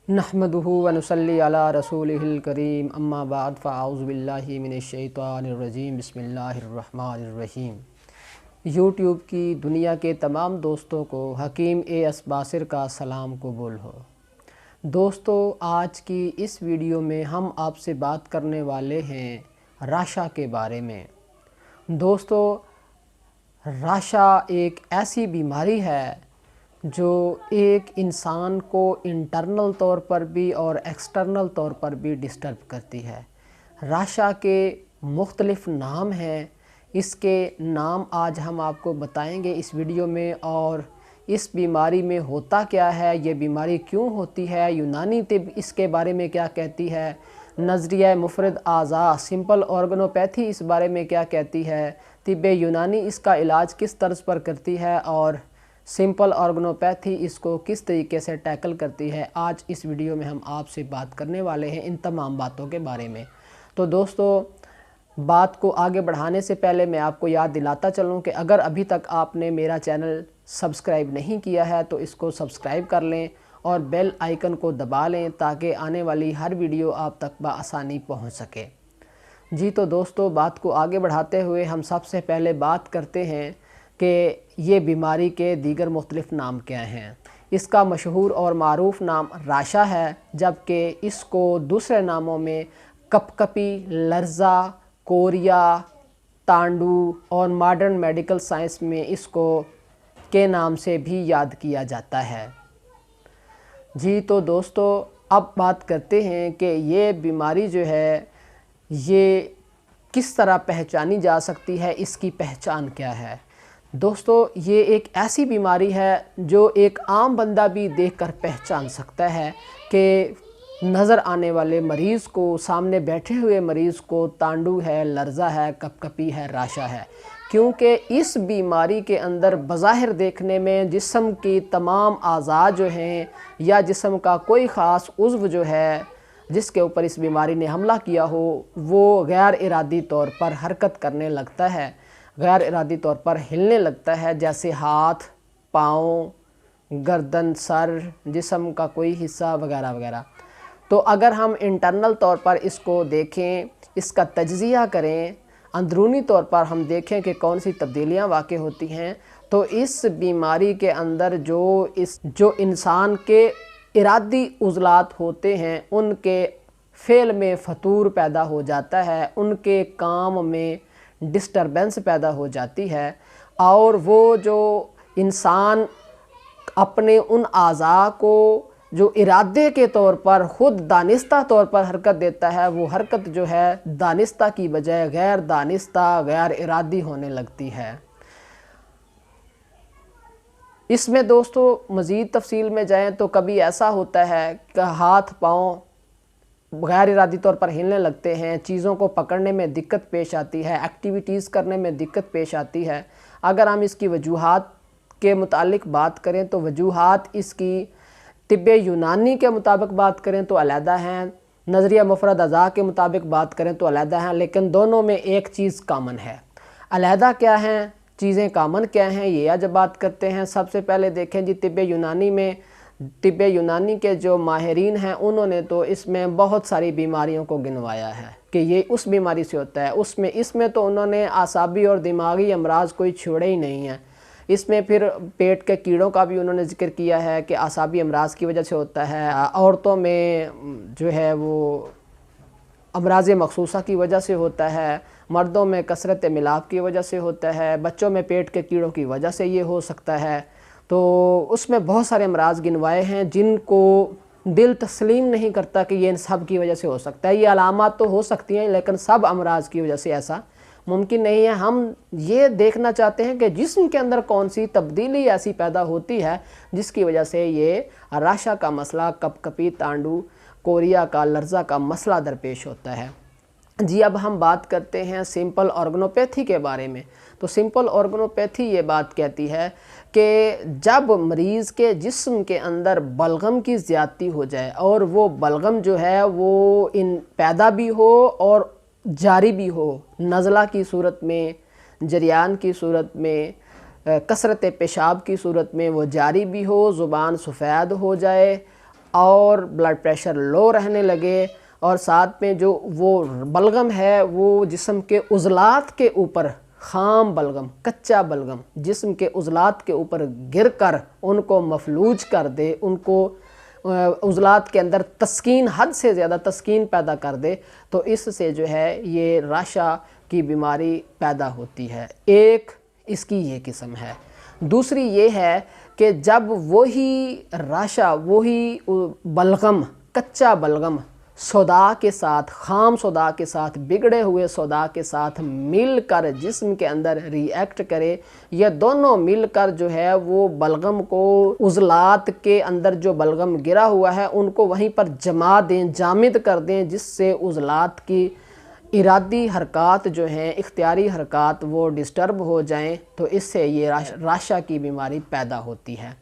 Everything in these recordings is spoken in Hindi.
नहमदुहु व नुसल्ली अला रसूलिहिल करीम अम्मा बाद फ़अऊज़ु बिल्लाहि मिनश्शैतानिर्रजीम बिस्मिल्लाहिर्रहमानिर्रहीम। यूट्यूब की दुनिया के तमाम दोस्तों को हकीम असबासिर का सलाम कबूल हो। दोस्तों, आज की इस वीडियो में हम आपसे बात करने वाले हैं राशा के बारे में। दोस्तों, राशा एक ऐसी बीमारी है जो एक इंसान को इंटरनल तौर पर भी और एक्सटर्नल तौर पर भी डिस्टर्ब करती है। राशा के मुख्तलिफ़ नाम हैं, इसके नाम आज हम आपको बताएंगे इस वीडियो में। और इस बीमारी में होता क्या है, ये बीमारी क्यों होती है, यूनानी तिब इसके बारे में क्या कहती है, नज़रिया मुफरद आज़ा सिंपल ऑर्गनोपैथी इस बारे में क्या कहती है, तिब यूनानी इसका इलाज किस तर्ज पर करती है और सिंपल ऑर्गनोपैथी इसको किस तरीके से टैकल करती है। आज इस वीडियो में हम आपसे बात करने वाले हैं इन तमाम बातों के बारे में। तो दोस्तों, बात को आगे बढ़ाने से पहले मैं आपको याद दिलाता चलूं कि अगर अभी तक आपने मेरा चैनल सब्सक्राइब नहीं किया है तो इसको सब्सक्राइब कर लें और बेल आइकन को दबा लें ताकि आने वाली हर वीडियो आप तक बआसानी पहुंच सके। जी तो दोस्तों, बात को आगे बढ़ाते हुए हम सबसे पहले बात करते हैं कि ये बीमारी के दीगर मुख्तलिफ़ नाम क्या हैं। इसका मशहूर और मारूफ़ नाम राशा है, जबकि इसको दूसरे नामों में कपकपी, लर्ज़ा, कोरिया, तांडू और मॉडर्न मेडिकल साइंस में इसको के नाम से भी याद किया जाता है। जी तो दोस्तों, अब बात करते हैं कि ये बीमारी जो है ये किस तरह पहचानी जा सकती है, इसकी पहचान क्या है। दोस्तों, ये एक ऐसी बीमारी है जो एक आम बंदा भी देखकर पहचान सकता है कि नज़र आने वाले मरीज़ को, सामने बैठे हुए मरीज़ को तांडू है, लर्ज़ा है, कपकपी है, राशा है। क्योंकि इस बीमारी के अंदर बज़ाहिर देखने में जिस्म की तमाम आज़ा जो हैं या जिस्म का कोई ख़ास उज़्व जो है जिसके ऊपर इस बीमारी ने हमला किया हो, वो गैर इरादी तौर पर हरकत करने लगता है, गैर इरादी तौर पर हिलने लगता है, जैसे हाथ, पाँव, गर्दन, सर, जिस्म का कोई हिस्सा वगैरह वगैरह। तो अगर हम इंटरनल तौर पर इसको देखें, इसका तज्ज़िया करें, अंदरूनी तौर पर हम देखें कि कौन सी तब्दीलियाँ वाक़ई होती हैं, तो इस बीमारी के अंदर जो इंसान के इरादी उज़लात होते हैं उनके फ़ेल में फतूर पैदा हो जाता है, उनके काम में डिस्टरबेंस पैदा हो जाती है और वो जो इंसान अपने उन आज़ा को जो इरादे के तौर पर ख़ुद दानिस्ता तौर पर हरकत देता है, वो हरकत जो है दानिस्ता की बजाय गैर दानिस्ता, गैर इरादी होने लगती है। इसमें दोस्तों मज़ीद तफसील में जाएं तो कभी ऐसा होता है कि हाथ पाँव गैर इरादी तौर पर हिलने लगते हैं, चीज़ों को पकड़ने में दिक्कत पेश आती है, एक्टिविटीज़ करने में दिक्कत पेश आती है। अगर हम इसकी वजूहात के मुतालिक बात करें तो वजूहात इसकी तिब्ब यूनानी के मुताबिक बात करें तो अलहदा हैं, नज़रिया मुफरद अज़ा के मुताबिक बात करें तो अलहदा हैं, लेकिन दोनों में एक चीज़ कामन है। अलहदा क्या हैं, चीज़ें कामन क्या हैं, ये आज बात करते हैं। सबसे पहले देखें जी, तिब्ब यूनानी में तिब्ब यूनानी के जो माहिरीन हैं उन्होंने तो इसमें बहुत सारी बीमारियों को गिनवाया है कि ये उस बीमारी से होता है। इसमें तो उन्होंने आसाबी और दिमागी अमराज कोई छोड़े ही नहीं हैं। इसमें फिर पेट के कीड़ों का भी उन्होंने जिक्र किया है कि आसाबी अमराज की वजह से होता है, औरतों में जो है वो अमराज मखसूसा की वजह से होता है, मर्दों में कसरत मिलाप की वजह से होता है, बच्चों में पेट के कीड़ों की वजह से ये हो सकता है। तो उसमें बहुत सारे अमराज गिनवाए हैं जिनको दिल तस्लीम नहीं करता कि ये इन सब की वजह से हो सकता है। ये अलामात तो हो सकती हैं लेकिन सब अमराज की वजह से ऐसा मुमकिन नहीं है। हम ये देखना चाहते हैं कि जिस्म के अंदर कौन सी तब्दीली ऐसी पैदा होती है जिसकी वजह से ये राशा का मसला, कपकपी, तांडू, कोरिया का, लर्ज़ा का मसला दरपेश होता है। जी अब हम बात करते हैं सिंपल ऑर्गनोपैथी के बारे में। तो सिंपल ऑर्गनोपैथी ये बात कहती है कि जब मरीज़ के जिस्म के अंदर बलगम की ज़्यादती हो जाए और वो बलगम जो है वो इन पैदा भी हो और जारी भी हो, नज़ला की सूरत में, जरियान की सूरत में, कसरत पेशाब की सूरत में वो जारी भी हो, ज़ुबान सफ़ेद हो जाए और ब्लड प्रेशर लो रहने लगे, और साथ में जो वो बलगम है वो जिस्म के उज़लात के ऊपर, ख़ाम बलगम, कच्चा बलगम जिस्म के उज़लात के ऊपर गिर कर उनको मफलूज कर दे, उनको उज़लात के अंदर तस्कीन, हद से ज़्यादा तस्कीन पैदा कर दे, तो इससे जो है ये राशा की बीमारी पैदा होती है। एक इसकी ये किस्म है। दूसरी ये है कि जब वही राशा, वही बलगम, कच्चा बलगम सोदा के साथ, ख़ाम सोदा के साथ, बिगड़े हुए सोदा के साथ मिलकर जिस्म के अंदर रिएक्ट करे, ये दोनों मिलकर जो है वो बलगम को, उज़लात के अंदर जो बलगम गिरा हुआ है उनको वहीं पर जमा दें, जामिद कर दें, जिससे उज़लात की इरादी हरकत जो हैं, इख्तियारी हरकत वो डिस्टर्ब हो जाएं, तो इससे ये राशा की बीमारी पैदा होती है।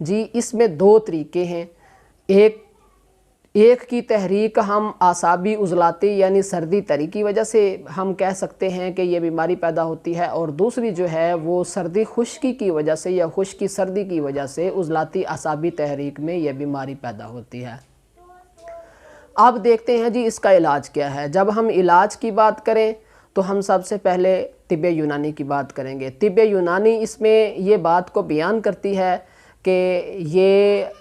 जी, इसमें दो तरीके हैं। एक की तहरीक हम आसाबी उज़लाती यानी सर्दी तरी की वजह से हम कह सकते हैं कि ये बीमारी पैदा होती है, और दूसरी जो है वो सर्दी खुश्की की वजह से या खुश्की सर्दी की वजह से उज़लाती आसाबी तहरीक में यह बीमारी पैदा होती है। अब देखते हैं जी इसका इलाज क्या है। जब हम इलाज की बात करें तो हम सबसे पहले तिब्बे यूनानी की बात करेंगे। तिब्बे यूनानी इसमें ये बात को बयान करती है कि ये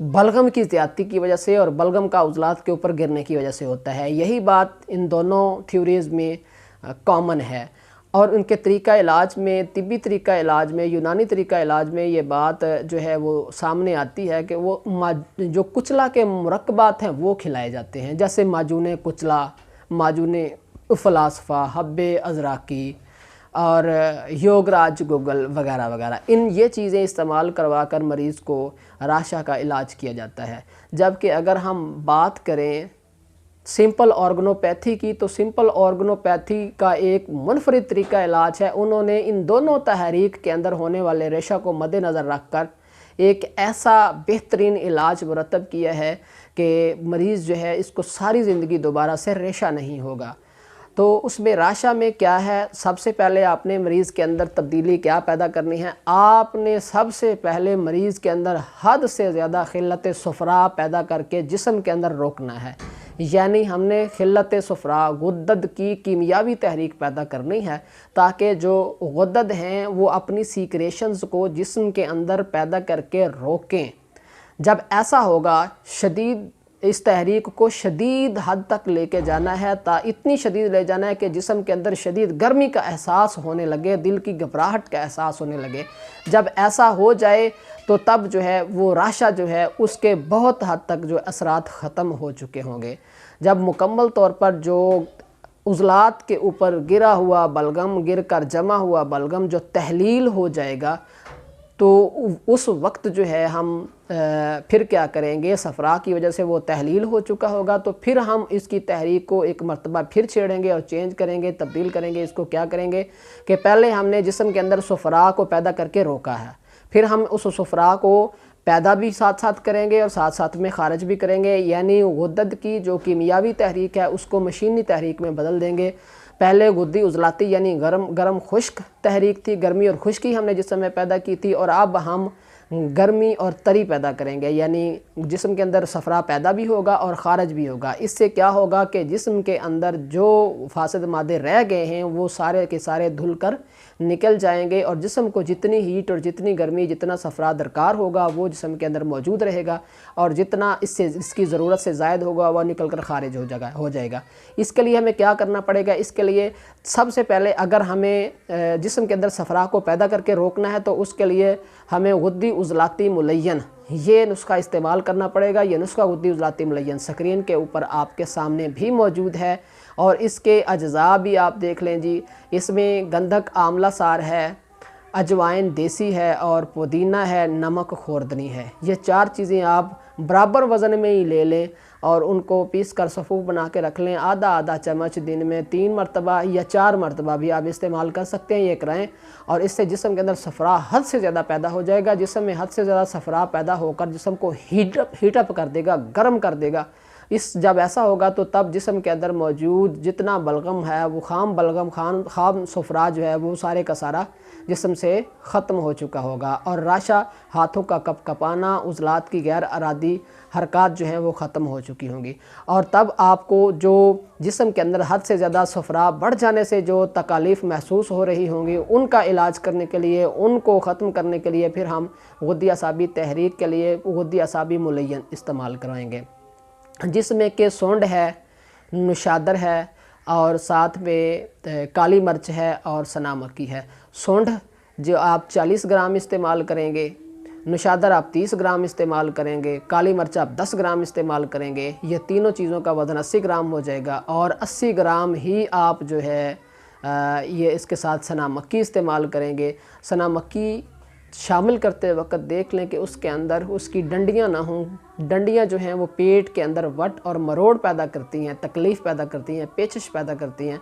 बलगम की ज़्यादती की वजह से और बलगम का उज़लात के ऊपर गिरने की वजह से होता है। यही बात इन दोनों थ्योरीज़ में कॉमन है, और उनके तरीक़ा इलाज में, तिब्बी तरीक़ा इलाज में, यूनानी तरीक़ा इलाज में ये बात जो है वो सामने आती है कि वो जो कुचला के मुरक्कबात हैं वो खिलाए जाते हैं, जैसे माजून कुचला, माजून फ़लासफ़ा, हब्बे अज़राकी और योगराज गुगल वगैरह वगैरह, इन ये चीज़ें इस्तेमाल करवा कर मरीज़ को राशा का इलाज किया जाता है। जबकि अगर हम बात करें सिंपल ऑर्गनोपैथी की, तो सिंपल ऑर्गनोपैथी का एक मुनफरिद तरीका इलाज है। उन्होंने इन दोनों तहरीक के अंदर होने वाले रेशा को मद्देनज़र रख कर एक ऐसा बेहतरीन इलाज मुरतब किया है कि मरीज़ जो है इसको सारी ज़िंदगी दोबारा से रेशा नहीं होगा। तो उसमें राशा में क्या है, सबसे पहले आपने मरीज़ के अंदर तब्दीली क्या पैदा करनी है, आपने सबसे पहले मरीज़ के अंदर हद से ज़्यादा खिल्लत सफ़रा पैदा करके जिस्म के अंदर रोकना है। यानी हमने खिल्लत सफ़रा, गुद्दत की कीमियावी तहरीक पैदा करनी है, ताकि जो गुद्दत हैं वो अपनी सीक्रेशंस को जिस्म के अंदर पैदा करके रोकें। जब ऐसा होगा, शदीद इस तहरीक को शदीद हद तक लेके जाना है, इतनी शदीद ले जाना है कि जिस्म के अंदर शदीद गर्मी का एहसास होने लगे, दिल की घबराहट का एहसास होने लगे। जब ऐसा हो जाए तो तब जो है वो राशा जो है उसके बहुत हद तक जो असरात ख़त्म हो चुके होंगे। जब मुकम्मल तौर पर जो उज़लात के ऊपर गिरा हुआ बलगम, गिर कर जमा हुआ बलगम जो तहलील हो जाएगा, तो उस वक्त जो है हम फिर क्या करेंगे, सफ़रा की वजह से वो तहलील हो चुका होगा, तो फिर हम इसकी तहरीक को एक मरतबा फिर छेड़ेंगे और चेंज करेंगे, तब्दील करेंगे। इसको क्या करेंगे कि पहले हमने जिस्म के अंदर सफ़रा को पैदा करके रोका है, फिर हम उस सफ़रा को पैदा भी साथ साथ करेंगे और साथ साथ में ख़ारिज भी करेंगे। यानी गुद्दत की जो कीमियावी तहरीक है उसको मशीनी तहरीक में बदल देंगे। पहले गुद्दी उज़लाती यानी गरम खुश्क तहरीक थी, गर्मी और खुश्की हमने जिस्म में पैदा की थी, और अब हम गर्मी और तरी पैदा करेंगे, यानी जिस्म के अंदर सफ़रा पैदा भी होगा और ख़ारिज भी होगा। इससे क्या होगा कि जिस्म के अंदर जो फासिद मादे रह गए हैं वो सारे के सारे धुल कर निकल जाएंगे, और जिस्म को जितनी हीट और जितनी गर्मी, जितना सफ़रा दरकार होगा वो जिस्म के अंदर मौजूद रहेगा, और जितना इसकी ज़रूरत से ज़ायद होगा वह निकल कर ख़ारिज हो जाएगा। इसके लिए हमें क्या करना पड़ेगा, इसके लिए सबसे पहले अगर हमें जिस्म के अंदर सफ़रा को पैदा करके रोकना है तो उसके लिए हमें गुद्दी उज़लाती मुलय्यन ये नुस्खा इस्तेमाल करना पड़ेगा। ये नुस्खा गुद्दी उज़लाती मुलय्यन स्क्रीन के ऊपर आपके सामने भी मौजूद है, और इसके अज्जा भी आप देख लें जी। इसमें गंधक आमला सार है, अजवाइन देसी है, और पुदीना है, नमक खोरदनी है। ये चार चीज़ें आप बराबर वज़न में ही ले लें और उनको पीस कर सफ़ूफ बना के रख लें। आधा आधा चम्मच दिन में 3 मरतबा या 4 मरतबा भी आप इस्तेमाल कर सकते हैं, ये कराएं। और इससे जिस्म के अंदर सफ़रा हद से ज़्यादा पैदा हो जाएगा। जिस्म में हद से ज़्यादा सफ़रा पैदा होकर जिस्म को हीटअप कर देगा, गर्म कर देगा। इस जब ऐसा होगा तो तब जिस्म के अंदर मौजूद जितना बलगम है वो खाम बलगम खाम सफ़रा जो है वो सारे का सारा जिस्म से ख़त्म हो चुका होगा और राशा हाथों का कपकपाना उज़लात की गैर अरादी हरकत जो हैं वो ख़त्म हो चुकी होंगी। और तब आपको जो जिस्म के अंदर हद से ज़्यादा सफ़रा बढ़ जाने से जो तकालीफ़ महसूस हो रही होंगी उनका इलाज करने के लिए, उनको ख़त्म करने के लिए फिर हम गुद्दी असाबी तहरीक के लिए गुद्दी असाबी मुलय्यन इस्तेमाल करवाएंगे, जिसमें कि सोंड है, नुशादर है और साथ में काली मिर्च है और सना मक्की है। सोंड जो आप 40 ग्राम इस्तेमाल करेंगे, नुशादर आप 30 ग्राम इस्तेमाल करेंगे, काली मिर्च आप 10 ग्राम इस्तेमाल करेंगे। ये तीनों चीज़ों का वज़न 80 ग्राम हो जाएगा और 80 ग्राम ही आप जो है ये इसके साथ सना मक्की इस्तेमाल करेंगे। सना मक्की शामिल करते वक्त देख लें कि उसके अंदर उसकी डंडियां ना हों। डंडियां जो हैं वो पेट के अंदर वट और मरोड़ पैदा करती हैं, तकलीफ़ पैदा करती हैं, पेचिश पैदा करती हैं।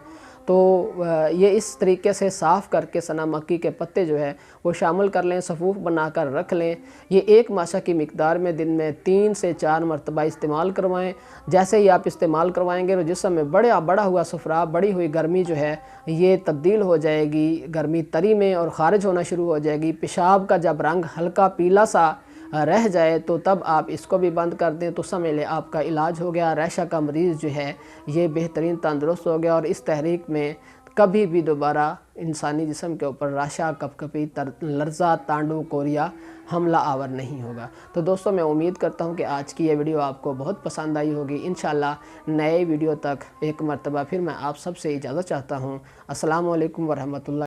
तो ये इस तरीके से साफ़ करके सना मक्की के पत्ते जो है वो शामिल कर लें, सफ़ूफ़ बनाकर रख लें। ये एक माशा की मिकदार में दिन में 3 से 4 मरतबा इस्तेमाल करवाएं। जैसे ही आप इस्तेमाल करवाएंगे तो जिस्म में बढ़ा हुआ सफ़रा, बढ़ी हुई गर्मी जो है ये तब्दील हो जाएगी गर्मी तरी में और ख़ारिज होना शुरू हो जाएगी। पेशाब का जब रंग हल्का पीला सा रह जाए तो तब आप इसको भी बंद कर दें तो समझ लें आपका इलाज हो गया। रेशा का मरीज़ जो है ये बेहतरीन तंदुरुस्त हो गया और इस तहरीक में कभी भी दोबारा इंसानी जिस्म के ऊपर राशा, कपकपी, लर्ज़ा, तांडू, कोरिया हमला आवर नहीं होगा। तो दोस्तों मैं उम्मीद करता हूँ कि आज की ये वीडियो आपको बहुत पसंद आई होगी। इंशाल्लाह नए वीडियो तक एक मरतबा फिर मैं आप सबसे इजाज़त चाहता हूँ। अस्सलामु अलैकुम वरहमतुल्लाह।